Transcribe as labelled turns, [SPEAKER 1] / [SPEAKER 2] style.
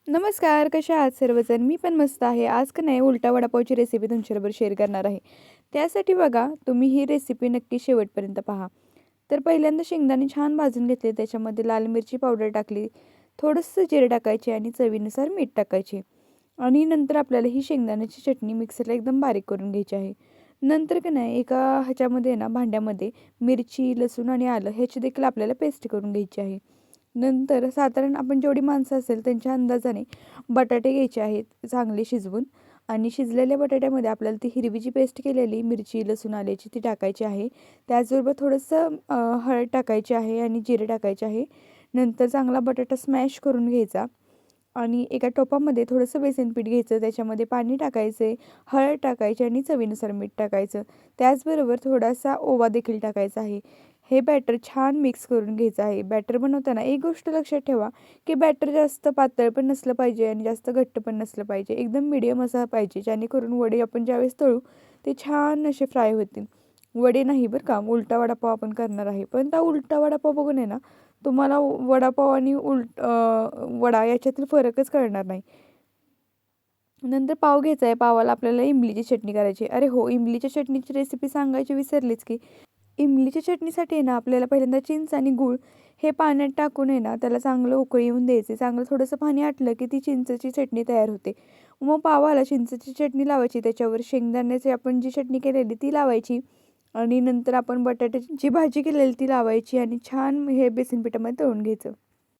[SPEAKER 1] नमस्कार, कशा आहात सर्वजण? मी पण मस्त आहे. आज का नाही उलटा वडापावची रेसिपी तुमच्याबरोबर शेअर करणार आहे. त्यासाठी बघा तुम्ही ही रेसिपी नक्की शेवटपर्यंत पहा. तर पहिल्यांदा शेंगदाणे छान भाजून घेतले, त्याच्यामध्ये लाल मिरची पावडर टाकली, थोडंसं जिरे टाकायचे आणि चवीनुसार मीठ टाकायचे. आणि नंतर आपल्याला ही शेंगदाण्याची चटणी मिक्सरला एकदम बारीक करून घ्यायची आहे. नंतर का नाही एका ह्याच्यामध्ये ना भांड्यामध्ये मिरची, लसूण आणि आलं ह्याची देखील आपल्याला पेस्ट करून घ्यायची आहे. नंतर साधारण आपण जेवढी माणसं असेल त्यांच्या अंदाजाने बटाटे घ्यायचे आहेत चांगले शिजवून आणि शिजलेल्या बटाट्यामध्ये आपल्याला ती हिरवी जी पेस्ट केलेली मिरची, लसूण, आल्याची ती टाकायची आहे. त्याचबरोबर थोडंसं हळद टाकायची आहे आणि जिरे टाकायचे आहे. नंतर चांगला बटाटा स्मॅश करून घ्यायचा आणि एका टोपामध्ये थोडंसं बेसन पीठ घ्यायचं, त्याच्यामध्ये पाणी टाकायचे, हळद टाकायची आणि चवीनुसार मीठ टाकायचं. त्याचबरोबर थोडासा ओवा देखील टाकायचा आहे. हे बॅटर छान मिक्स करून घ्यायचं आहे. बॅटर बनवताना एक गोष्ट लक्षात ठेवा, की बॅटर जास्त पातळ पण नसलं पाहिजे आणि जास्त घट्ट पण नसलं पाहिजे. एकदम मीडियम असं पाहिजे, जेणेकरून वडे आपण ज्यावेळेस तळू ते छान असे फ्राय होतील. वडे नाही बरं का, उलटा वडापाव आपण करणार आहे. पण त्या उलटा वडापाव बघून आहे ना, तुम्हाला वडापाव आणि वडा याच्यातील फरकच कळणार नाही. नंतर पाव घ्यायचा आहे. पावाला आपल्याला इमलीची चटणी करायची. अरे हो, इमलीच्या चटणीची रेसिपी सांगायची विसरलीच की. इमलीच्या चटणीसाठी आहे ना आपल्याला पहिल्यांदा चिंच आणि गूळ हे पाण्यात टाकून आहे ना त्याला चांगलं उकळी येऊन द्यायचे. चांगलं थोडंसं पाणी आटलं की ती चिंचेची चटणी तयार होते. मग पावाला चिंचेची चटणी लावायची, त्याच्यावर शेंगदाण्याची आपण जी चटणी केलेली ती लावायची आणि नंतर आपण बटाट्याची जी भाजी केलेली ती लावायची आणि छान हे बेसन पिठामध्ये तळून घ्यायचं.